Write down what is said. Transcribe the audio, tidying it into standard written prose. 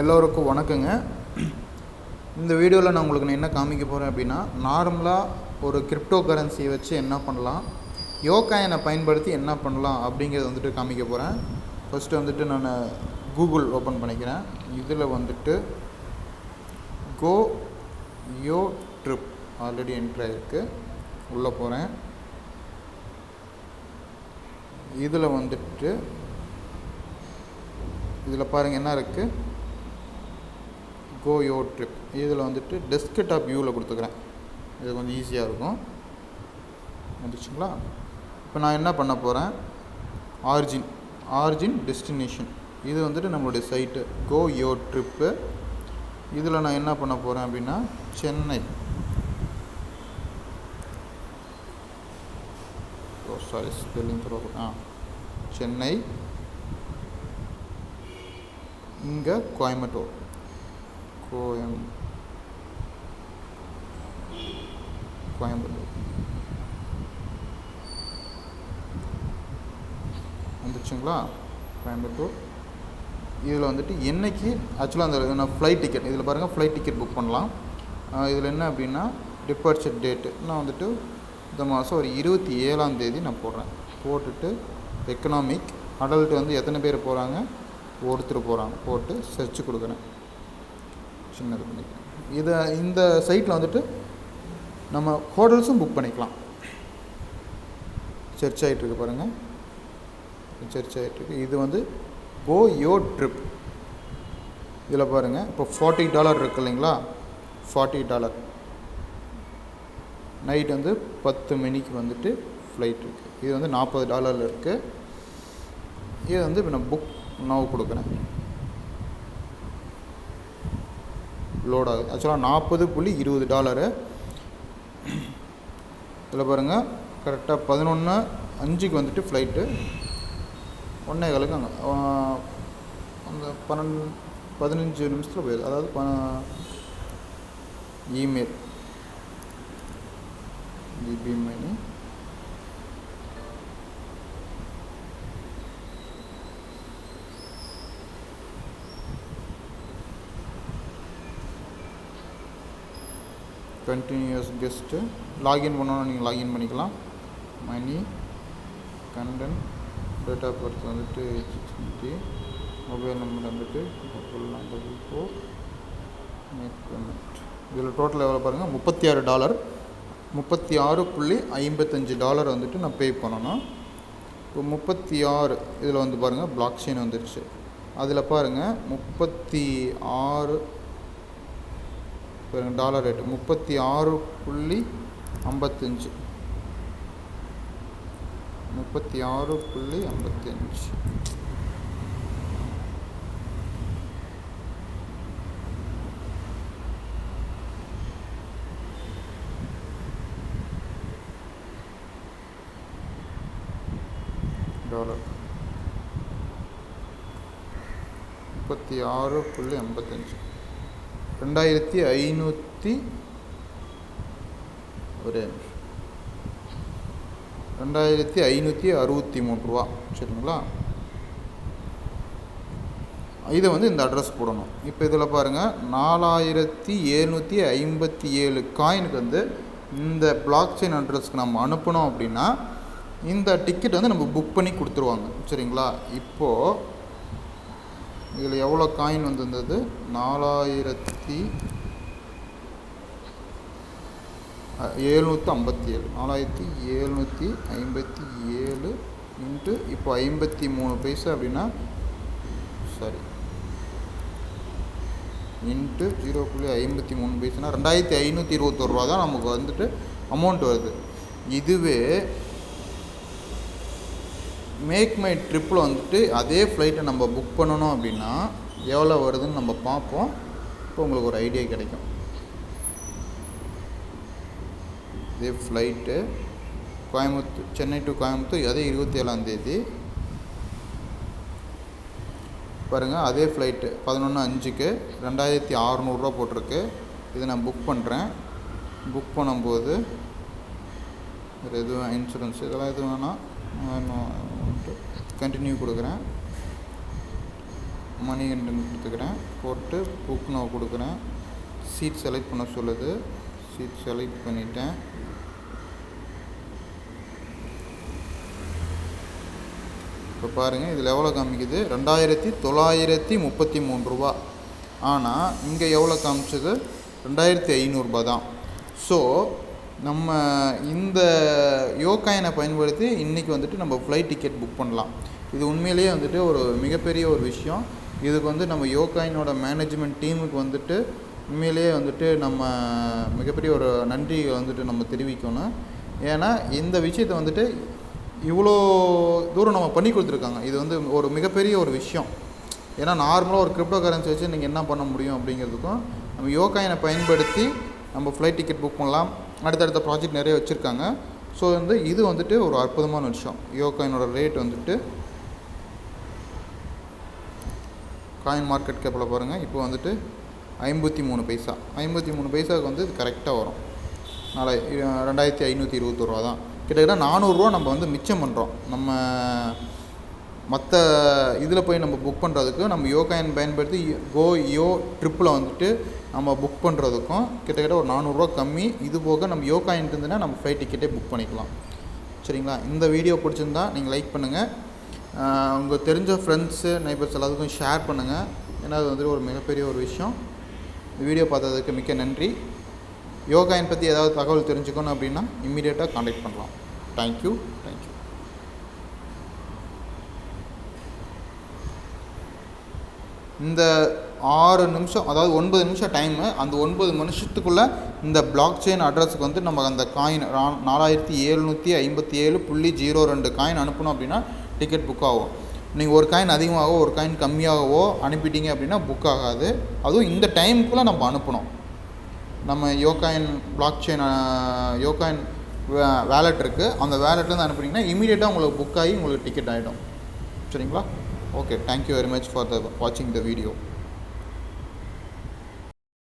எல்லோருக்கும் வணக்கங்க. இந்த வீடியோவில் நான் உங்களுக்கு என்ன காமிக்க போகிறேன் அப்படின்னா, நார்மலாக ஒரு கிரிப்டோ கரன்சியை வச்சு என்ன பண்ணலாம், யோகாயினை பயன்படுத்தி என்ன பண்ணலாம் அப்படிங்கிறது வந்துட்டு காமிக்க போகிறேன். ஃபஸ்ட்டு வந்துட்டு நான் கூகுள் ஓப்பன் பண்ணிக்கிறேன். இதில் வந்துட்டு கோ யோ ட்ரிப் ஆல்ரெடி என்ட்ரு ஆகிருக்கு. உள்ளே போகிறேன். இதில் வந்துட்டு இதில் பாருங்கள் என்ன இருக்குது, கோ யோ ட்ரிப். இதில் வந்துட்டு டெஸ்க்டாப் வியூவில் கொடுத்துக்கிறேன். இது கொஞ்சம் ஈஸியாக இருக்கும். வந்துச்சுங்களா? இப்போ நான் என்ன பண்ண போகிறேன், ஆரிஜின் டெஸ்டினேஷன் இது வந்துட்டு நம்மளுடைய சைட்டு கோ யோ ட்ரிப்பு. இதில் நான் என்ன பண்ண போகிறேன் அப்படின்னா, சென்னை சென்னை, இங்கே கோயம்புத்தூர் வந்துச்சுங்களா? கோயம்புத்தூர். இதில் வந்துட்டு என்றைக்கு ஆக்சுவலாக அந்த நான் ஃப்ளைட் டிக்கெட், இதில் பாருங்கள் ஃப்ளைட் டிக்கெட் புக் பண்ணலாம். இதில் என்ன அப்படின்னா, டிபார்ச்சர் டேட்டு நான் வந்துட்டு இந்த மாதம் ஒரு 27ஆம் தேதி நான் போடுறேன். போட்டுட்டு எக்கனாமிக் அடல்ட் வந்து எத்தனை பேர் போகிறாங்க, ஒருத்தர் போகிறாங்க. போட்டு சர்ச் கொடுக்குறேன். சின்னது பண்ணிக்கிறேன். இந்த சைட்டில் வந்துட்டு நம்ம ஹோட்டல்ஸும் புக் பண்ணிக்கலாம். சர்ச் ஆகிட்டுருக்கு பாருங்கள், சர்ச் ஆகிட்டுருக்கு. இது வந்து கோ யோ ட்ரிப். இதில் பாருங்கள், இப்போ $40 இருக்குது இல்லைங்களா? $40 நைட் வந்து 10 மணிக்கு வந்துட்டு ஃப்ளைட் இருக்குது. இது வந்து $40 இருக்குது. இது வந்து இப்போ நான் புக் நவ் கொடுக்குறேன். லோட் ஆகுது. ஆக்சுவலாக $40.20. இதில் பாருங்கள், கரெக்டாக 11:05 வந்துட்டு ஃப்ளைட்டு. 1:15 அங்கே அந்த 15 நிமிஷத்தில் போயிடுது. அதாவது இமெயில் மணி கண்டினியூஸ் கெஸ்ட்டு. லாகின் பண்ணோன்னா நீங்கள் லாகின் பண்ணிக்கலாம். மணி, கண்டென்ட், டேட் ஆஃப் பர்த் வந்துட்டு 60, மொபைல் நம்பர் வந்துட்டு 4 மேக் பேமெண்ட். இதில் டோட்டல் எவ்வளோ பாருங்கள், $36. $36.55 வந்துட்டு நான் பே பண்ணணும். இப்போ 36 இதில் வந்து பாருங்கள் பிளாக் செயின் வந்துடுச்சு. அதில் பாருங்கள் 36 பாருங்கள் டாலர் ரேட்டு 36.55 $36.55. $36.55 $2,563. சரிங்களா? இதை வந்து இந்த அட்ரஸ் போடணும். இப்போ இதில் பாருங்கள் 4757 காயினுக்கு வந்து இந்த பிளாக் செயின் அட்ரஸ்க்கு நம்ம அனுப்பணும் அப்படின்னா இந்த டிக்கெட் வந்து நம்ம புக் பண்ணி கொடுத்துருவாங்க. சரிங்களா? இப்போது இதில் எவ்வளோ காயின் வந்துருந்தது, 4757 இன்ட்டு இப்போ 53 பைசா அப்படின்னா, சாரி, இன்ட்டு 0.53 பைசானா $2,521 தான் நமக்கு வந்துட்டு அமௌண்ட் வருது. இதுவே மேக் மை ட்ரிப்பில் வந்துட்டு அதே ஃப்ளைட்டை நம்ம புக் பண்ணணும் அப்படின்னா எவ்வளோ வருதுன்னு நம்ம பார்ப்போம். இப்போ உங்களுக்கு ஒரு ஐடியா கிடைக்கும். இதே ஃப்ளைட்டு சென்னை டு கோயம்புத்தூர், அதே 27ஆம் தேதி பாருங்கள். அதே ஃப்ளைட்டு 11:05 $2,600 போட்டிருக்கு. இதை நான் புக் பண்ணுறேன். புக் பண்ணும்போது வேறு எதுவும் இன்சூரன்ஸ் இதெல்லாம் எதுவும் வேணாம், கண்டினியூ கொடுக்குறேன். மணிகண்டன் கொடுத்துக்கிறேன். போட்டு புக் நோ கொடுக்குறேன். சீட் செலக்ட் பண்ண சொல்லுது. சீட் செலக்ட் பண்ணிட்டேன். இப்போ பாருங்கள் இதில் எவ்வளோ காமிக்குது, 2933 ரூபா. ஆனால் இங்கே எவ்வளோ காமிச்சது, 2500 தான். ஸோ நம்ம இந்த யோகாயினை பயன்படுத்தி இன்றைக்கி வந்துட்டு நம்ம ஃப்ளைட் டிக்கெட் புக் பண்ணலாம். இது உண்மையிலேயே வந்துட்டு ஒரு மிகப்பெரிய ஒரு விஷயம். இதுக்கு வந்து நம்ம யோகாயினோட மேனேஜ்மெண்ட் டீமுக்கு வந்துட்டு உண்மையிலேயே வந்துட்டு நம்ம மிகப்பெரிய ஒரு நன்றி வந்துட்டு நம்ம தெரிவிக்கணும். ஏன்னா இந்த விஷயத்தை வந்துட்டு இவ்வளோ தூரம் நம்ம பண்ணி கொடுத்துருக்காங்க. இது வந்து ஒரு மிகப்பெரிய ஒரு விஷயம். ஏன்னா நார்மலாக ஒரு கிரிப்டோ கரன்சி வச்சு நீங்கள் என்ன பண்ண முடியும் அப்படிங்கிறதுக்கும் நம்ம யோகாயினை பயன்படுத்தி நம்ம ஃப்ளைட் டிக்கெட் புக் பண்ணலாம். அடுத்தடுத்த ப்ராஜெக்ட் நிறைய வச்சுருக்காங்க. ஸோ வந்து இது வந்துட்டு ஒரு அற்புதமான விஷயம். யோகாயினோட ரேட் வந்துட்டு காயின் மார்க்கெட் கேப்பில் பாருங்கள், இப்போ வந்துட்டு 53 பைசா. 53 பைசாவுக்கு வந்து இது கரெக்டாக வரும். 2521 ரூபா தான். கிட்டத்தட்ட 400 ரூபா நம்ம வந்து மிச்சம் பண்ணுறோம். நம்ம மற்ற இதில் போய் நம்ம புக் பண்ணுறதுக்கும் நம்ம யோகாயின் பயன்படுத்தி யோ ட்ரிப்பில் வந்துட்டு நம்ம புக் பண்ணுறதுக்கும் கிட்டத்தட்ட ஒரு 400 ரூபா கம்மி. இது போக நம்ம யோகாயின் இருந்ததுன்னா நம்ம ஃப்ளைட் டிக்கெட்டே புக் பண்ணிக்கலாம். சரிங்களா? இந்த வீடியோ பிடிச்சிருந்தா நீங்கள் லைக் பண்ணுங்கள். உங்கள் தெரிஞ்ச ஃப்ரெண்ட்ஸு நைபர்ஸ் எல்லாத்துக்கும் ஷேர் பண்ணுங்கள். ஏன்னா அது வந்துட்டு ஒரு மிகப்பெரிய ஒரு விஷயம். இந்த வீடியோ பார்த்ததுக்கு மிக்க நன்றி. யோகாயின் பற்றி ஏதாவது தகவல் தெரிஞ்சுக்கணும் அப்படின்னா இம்மீடியட்டாக காண்டாக்ட் பண்ணலாம். தேங்க்யூ. இந்த 6 நிமிஷம், அதாவது 9 நிமிஷம் டைமு. அந்த 9 நிமிஷத்துக்குள்ளே இந்த பிளாக் செயின் அட்ரஸுக்கு வந்து நம்ம அந்த காயின் 4757.02 காயின் அனுப்பணும் அப்படின்னா டிக்கெட் புக் ஆகும். நீங்கள் ஒரு காயின் அதிகமாகவோ ஒரு காயின் கம்மியாகவோ அனுப்பிட்டீங்க அப்படின்னா புக் ஆகாது. அதுவும் இந்த டைமுக்குள்ளே நம்ம அனுப்பணும். நம்ம யோகாயின் பிளாக் செயின் யோகாயின் வேலெட் இருக்குது. அந்த வேலெட்லேருந்து அனுப்புனீங்கன்னா இமீடியட்டாக உங்களுக்கு புக் ஆகி உங்களுக்கு டிக்கெட் ஆகிடும். சரிங்களா? Okay, thank you very much for வாட்சிங் த வீடியோ.